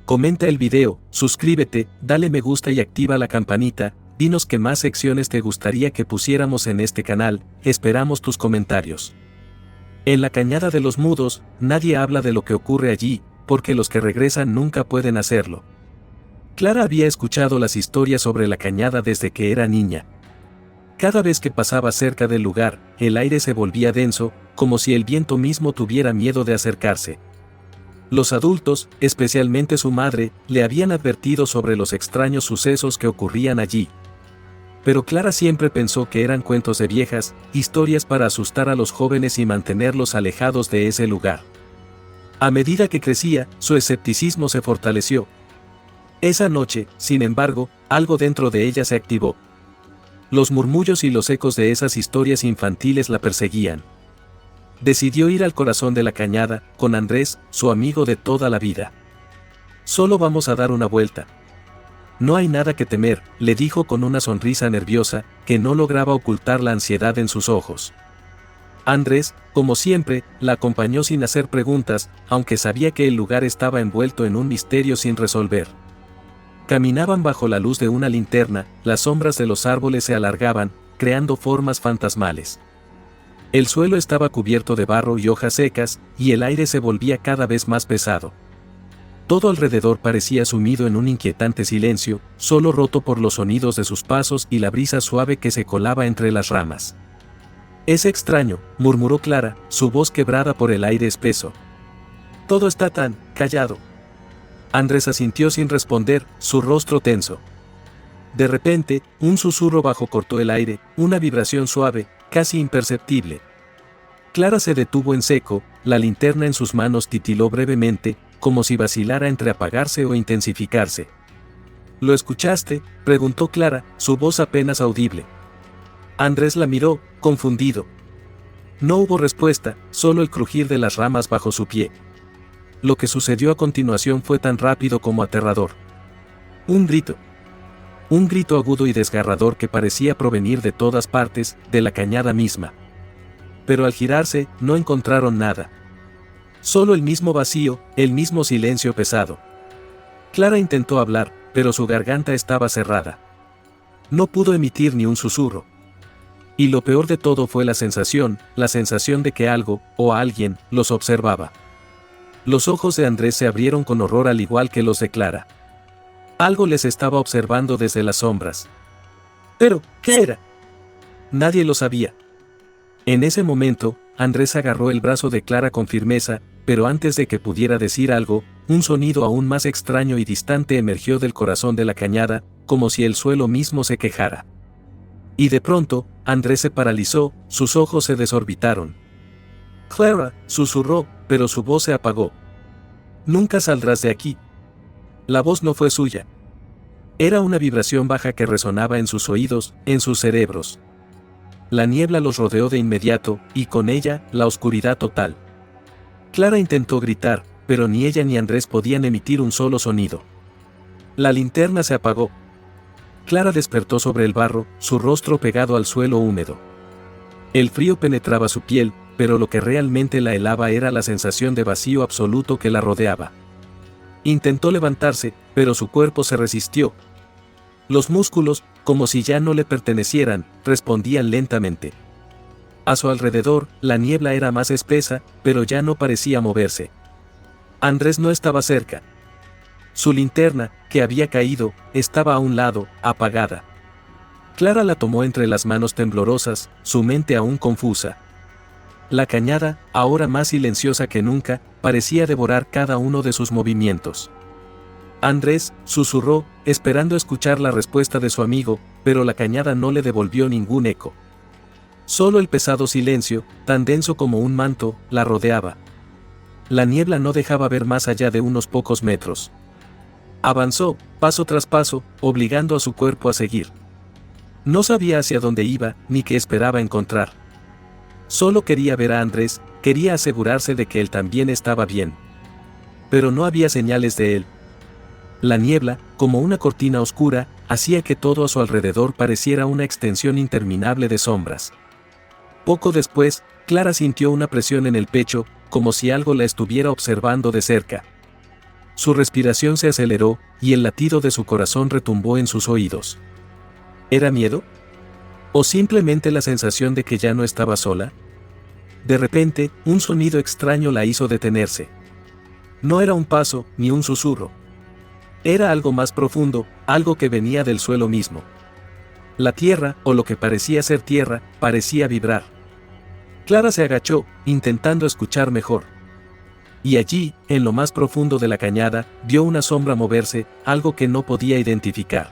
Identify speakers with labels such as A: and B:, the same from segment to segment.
A: Comenta el video, suscríbete, dale me gusta y activa la campanita. Dinos qué más secciones te gustaría que pusiéramos en este canal, esperamos tus comentarios. En la Cañada de los Mudos, nadie habla de lo que ocurre allí, porque los que regresan nunca pueden hacerlo. Clara había escuchado las historias sobre la cañada desde que era niña. Cada vez que pasaba cerca del lugar, el aire se volvía denso, como si el viento mismo tuviera miedo de acercarse. Los adultos, especialmente su madre, le habían advertido sobre los extraños sucesos que ocurrían allí. Pero Clara siempre pensó que eran cuentos de viejas, historias para asustar a los jóvenes y mantenerlos alejados de ese lugar. A medida que crecía, su escepticismo se fortaleció. Esa noche, sin embargo, algo dentro de ella se activó. Los murmullos y los ecos de esas historias infantiles la perseguían. Decidió ir al corazón de la cañada, con Andrés, su amigo de toda la vida. Solo vamos a dar una vuelta. No hay nada que temer, le dijo con una sonrisa nerviosa, que no lograba ocultar la ansiedad en sus ojos. Andrés, como siempre, la acompañó sin hacer preguntas, aunque sabía que el lugar estaba envuelto en un misterio sin resolver. Caminaban bajo la luz de una linterna, las sombras de los árboles se alargaban, creando formas fantasmales. El suelo estaba cubierto de barro y hojas secas, y el aire se volvía cada vez más pesado. Todo alrededor parecía sumido en un inquietante silencio, solo roto por los sonidos de sus pasos y la brisa suave que se colaba entre las ramas. «Es extraño», murmuró Clara, su voz quebrada por el aire espeso. «Todo está tan callado». Andrés asintió sin responder, su rostro tenso. De repente, un susurro bajo cortó el aire, una vibración suave, casi imperceptible. Clara se detuvo en seco, la linterna en sus manos titiló brevemente, como si vacilara entre apagarse o intensificarse. ¿Lo escuchaste?, preguntó Clara, su voz apenas audible. Andrés la miró, confundido. No hubo respuesta, solo el crujir de las ramas bajo su pie. Lo que sucedió a continuación fue tan rápido como aterrador. Un grito. Un grito agudo y desgarrador que parecía provenir de todas partes, de la cañada misma. Pero al girarse, no encontraron nada. Solo el mismo vacío, el mismo silencio pesado. Clara intentó hablar, pero su garganta estaba cerrada. No pudo emitir ni un susurro. Y lo peor de todo fue la sensación de que algo, o alguien, los observaba. Los ojos de Andrés se abrieron con horror al igual que los de Clara. Algo les estaba observando desde las sombras. ¿Pero qué era? Nadie lo sabía. En ese momento, Andrés agarró el brazo de Clara con firmeza, pero antes de que pudiera decir algo, un sonido aún más extraño y distante emergió del corazón de la cañada, como si el suelo mismo se quejara. Y de pronto, Andrés se paralizó, sus ojos se desorbitaron. «Clara», susurró, pero su voz se apagó. «Nunca saldrás de aquí». La voz no fue suya. Era una vibración baja que resonaba en sus oídos, en sus cerebros. La niebla los rodeó de inmediato, y con ella, la oscuridad total. Clara intentó gritar, pero ni ella ni Andrés podían emitir un solo sonido. La linterna se apagó. Clara despertó sobre el barro, su rostro pegado al suelo húmedo. El frío penetraba su piel, pero lo que realmente la helaba era la sensación de vacío absoluto que la rodeaba. Intentó levantarse, pero su cuerpo se resistió. Los músculos, como si ya no le pertenecieran, respondían lentamente. A su alrededor, la niebla era más espesa, pero ya no parecía moverse. Andrés no estaba cerca. Su linterna, que había caído, estaba a un lado, apagada. Clara la tomó entre las manos temblorosas, su mente aún confusa. La cañada, ahora más silenciosa que nunca, parecía devorar cada uno de sus movimientos. Andrés, susurró, esperando escuchar la respuesta de su amigo, pero la cañada no le devolvió ningún eco. Solo el pesado silencio, tan denso como un manto, la rodeaba. La niebla no dejaba ver más allá de unos pocos metros. Avanzó, paso tras paso, obligando a su cuerpo a seguir. No sabía hacia dónde iba, ni qué esperaba encontrar. Solo quería ver a Andrés, quería asegurarse de que él también estaba bien. Pero no había señales de él. La niebla, como una cortina oscura, hacía que todo a su alrededor pareciera una extensión interminable de sombras. Poco después, Clara sintió una presión en el pecho, como si algo la estuviera observando de cerca. Su respiración se aceleró, y el latido de su corazón retumbó en sus oídos. ¿Era miedo? ¿O simplemente la sensación de que ya no estaba sola? De repente, un sonido extraño la hizo detenerse. No era un paso, ni un susurro. Era algo más profundo, algo que venía del suelo mismo. La tierra, o lo que parecía ser tierra, parecía vibrar. Clara se agachó, intentando escuchar mejor. Y allí, en lo más profundo de la cañada, vio una sombra moverse, algo que no podía identificar.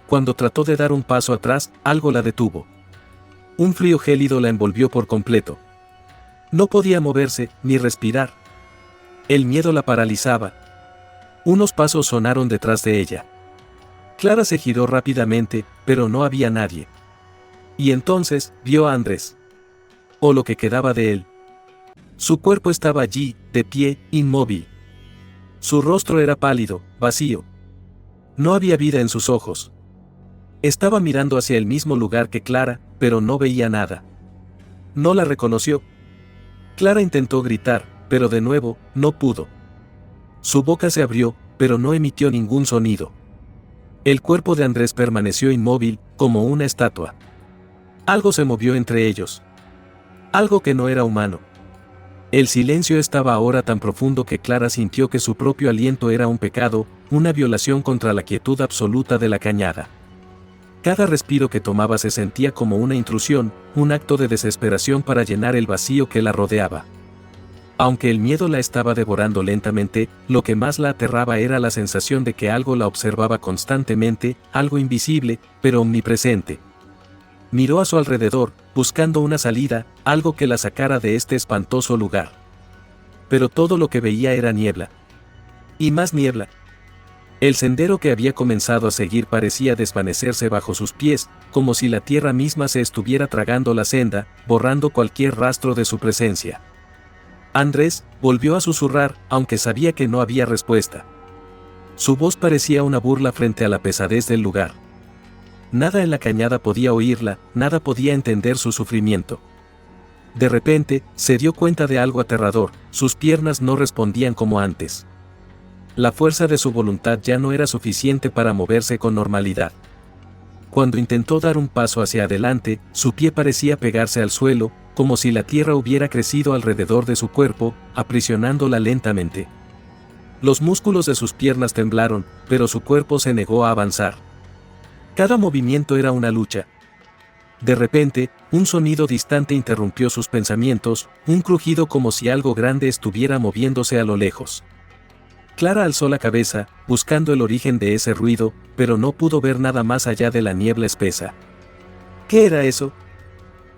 A: Cuando trató de dar un paso atrás, algo la detuvo. Un frío gélido la envolvió por completo. No podía moverse, ni respirar. El miedo la paralizaba. Unos pasos sonaron detrás de ella. Clara se giró rápidamente, pero no había nadie. Y entonces, vio a Andrés. O lo que quedaba de él. Su cuerpo estaba allí, de pie, inmóvil. Su rostro era pálido, vacío. No había vida en sus ojos. Estaba mirando hacia el mismo lugar que Clara, pero no veía nada. No la reconoció. Clara intentó gritar, pero de nuevo, no pudo. Su boca se abrió, pero no emitió ningún sonido. El cuerpo de Andrés permaneció inmóvil, como una estatua. Algo se movió entre ellos. Algo que no era humano. El silencio estaba ahora tan profundo que Clara sintió que su propio aliento era un pecado, una violación contra la quietud absoluta de la cañada. Cada respiro que tomaba se sentía como una intrusión, un acto de desesperación para llenar el vacío que la rodeaba. Aunque el miedo la estaba devorando lentamente, lo que más la aterraba era la sensación de que algo la observaba constantemente, algo invisible, pero omnipresente. Miró a su alrededor, buscando una salida, algo que la sacara de este espantoso lugar. Pero todo lo que veía era niebla. Y más niebla. El sendero que había comenzado a seguir parecía desvanecerse bajo sus pies, como si la tierra misma se estuviera tragando la senda, borrando cualquier rastro de su presencia. Andrés volvió a susurrar, aunque sabía que no había respuesta. Su voz parecía una burla frente a la pesadez del lugar. Nada en la cañada podía oírla, nada podía entender su sufrimiento. De repente, se dio cuenta de algo aterrador, sus piernas no respondían como antes. La fuerza de su voluntad ya no era suficiente para moverse con normalidad. Cuando intentó dar un paso hacia adelante, su pie parecía pegarse al suelo, como si la tierra hubiera crecido alrededor de su cuerpo, aprisionándola lentamente. Los músculos de sus piernas temblaron, pero su cuerpo se negó a avanzar. Cada movimiento era una lucha. De repente, un sonido distante interrumpió sus pensamientos, un crujido como si algo grande estuviera moviéndose a lo lejos. Clara alzó la cabeza, buscando el origen de ese ruido, pero no pudo ver nada más allá de la niebla espesa. ¿Qué era eso?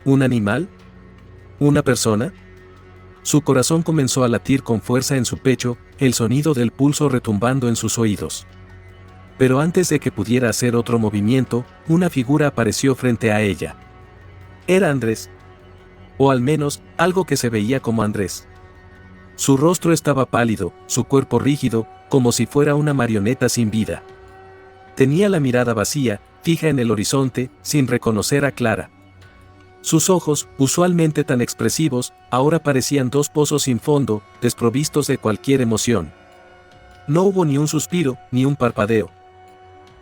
A: ¿Un animal? ¿Una persona? Su corazón comenzó a latir con fuerza en su pecho, el sonido del pulso retumbando en sus oídos. Pero antes de que pudiera hacer otro movimiento, una figura apareció frente a ella. Era Andrés. O al menos, algo que se veía como Andrés. Su rostro estaba pálido, su cuerpo rígido, como si fuera una marioneta sin vida. Tenía la mirada vacía, fija en el horizonte, sin reconocer a Clara. Sus ojos, usualmente tan expresivos, ahora parecían dos pozos sin fondo, desprovistos de cualquier emoción. No hubo ni un suspiro, ni un parpadeo.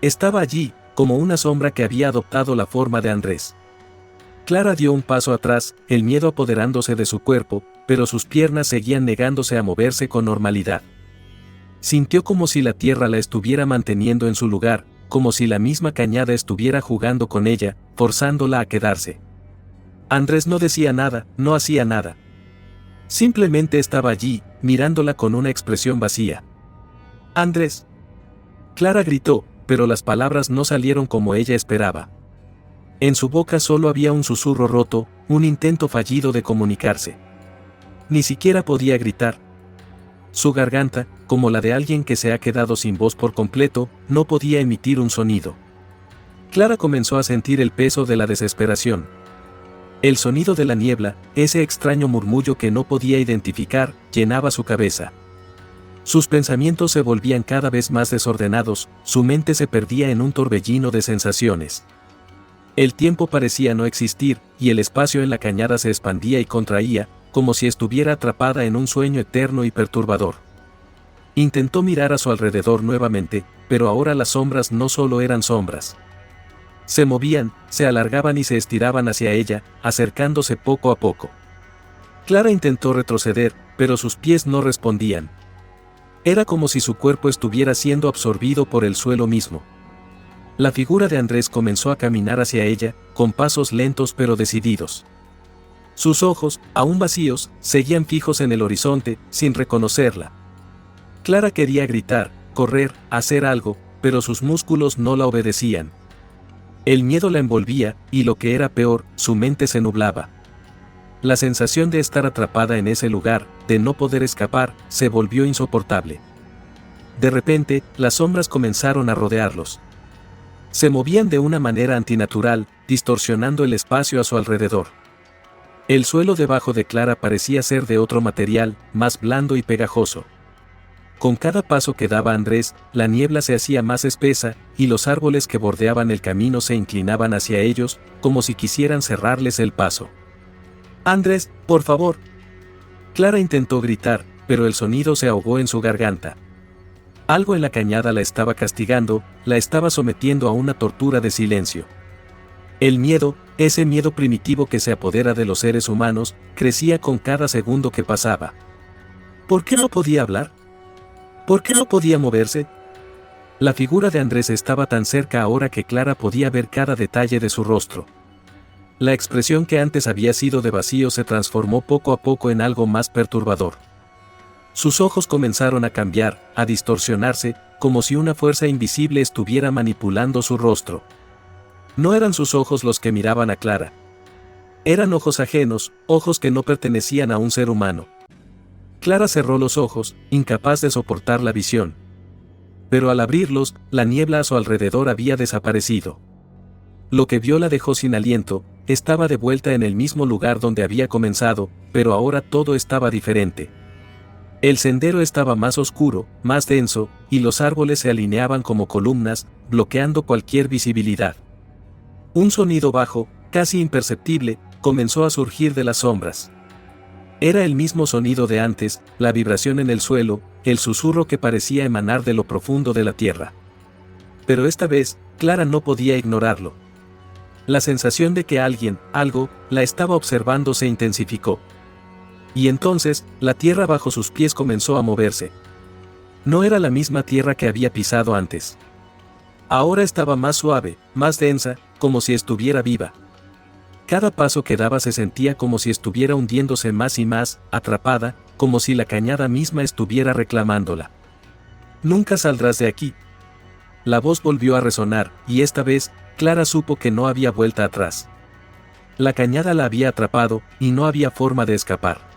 A: Estaba allí, como una sombra que había adoptado la forma de Andrés. Clara dio un paso atrás, el miedo apoderándose de su cuerpo, pero sus piernas seguían negándose a moverse con normalidad. Sintió como si la tierra la estuviera manteniendo en su lugar, como si la misma cañada estuviera jugando con ella, forzándola a quedarse. Andrés no decía nada, no hacía nada. Simplemente estaba allí, mirándola con una expresión vacía. «Andrés». Clara gritó, pero las palabras no salieron como ella esperaba. En su boca solo había un susurro roto, un intento fallido de comunicarse. Ni siquiera podía gritar. Su garganta, como la de alguien que se ha quedado sin voz por completo, no podía emitir un sonido. Clara comenzó a sentir el peso de la desesperación. El sonido de la niebla, ese extraño murmullo que no podía identificar, llenaba su cabeza. Sus pensamientos se volvían cada vez más desordenados, su mente se perdía en un torbellino de sensaciones. El tiempo parecía no existir, y el espacio en la cañada se expandía y contraía, como si estuviera atrapada en un sueño eterno y perturbador. Intentó mirar a su alrededor nuevamente, pero ahora las sombras no solo eran sombras. Se movían, se alargaban y se estiraban hacia ella, acercándose poco a poco. Clara intentó retroceder, pero sus pies no respondían. Era como si su cuerpo estuviera siendo absorbido por el suelo mismo. La figura de Andrés comenzó a caminar hacia ella, con pasos lentos pero decididos. Sus ojos, aún vacíos, seguían fijos en el horizonte, sin reconocerla. Clara quería gritar, correr, hacer algo, pero sus músculos no la obedecían. El miedo la envolvía, y lo que era peor, su mente se nublaba. La sensación de estar atrapada en ese lugar, de no poder escapar, se volvió insoportable. De repente, las sombras comenzaron a rodearlos. Se movían de una manera antinatural, distorsionando el espacio a su alrededor. El suelo debajo de Clara parecía ser de otro material, más blando y pegajoso. Con cada paso que daba Andrés, la niebla se hacía más espesa, y los árboles que bordeaban el camino se inclinaban hacia ellos, como si quisieran cerrarles el paso. «Andrés, por favor». Clara intentó gritar, pero el sonido se ahogó en su garganta. Algo en la cañada la estaba castigando, la estaba sometiendo a una tortura de silencio. El miedo, ese miedo primitivo que se apodera de los seres humanos, crecía con cada segundo que pasaba. ¿Por qué no podía hablar? ¿Por qué no podía moverse? La figura de Andrés estaba tan cerca ahora que Clara podía ver cada detalle de su rostro. La expresión que antes había sido de vacío se transformó poco a poco en algo más perturbador. Sus ojos comenzaron a cambiar, a distorsionarse, como si una fuerza invisible estuviera manipulando su rostro. No eran sus ojos los que miraban a Clara. Eran ojos ajenos, ojos que no pertenecían a un ser humano. Clara cerró los ojos, incapaz de soportar la visión. Pero al abrirlos, la niebla a su alrededor había desaparecido. Lo que vio la dejó sin aliento, estaba de vuelta en el mismo lugar donde había comenzado, pero ahora todo estaba diferente. El sendero estaba más oscuro, más denso, y los árboles se alineaban como columnas, bloqueando cualquier visibilidad. Un sonido bajo, casi imperceptible, comenzó a surgir de las sombras. Era el mismo sonido de antes, la vibración en el suelo, el susurro que parecía emanar de lo profundo de la tierra. Pero esta vez, Clara no podía ignorarlo. La sensación de que alguien, algo, la estaba observando se intensificó. Y entonces, la tierra bajo sus pies comenzó a moverse. No era la misma tierra que había pisado antes. Ahora estaba más suave, más densa, como si estuviera viva. Cada paso que daba se sentía como si estuviera hundiéndose más y más, atrapada, como si la cañada misma estuviera reclamándola. «Nunca saldrás de aquí». La voz volvió a resonar, y esta vez, Clara supo que no había vuelta atrás. La cañada la había atrapado, y no había forma de escapar.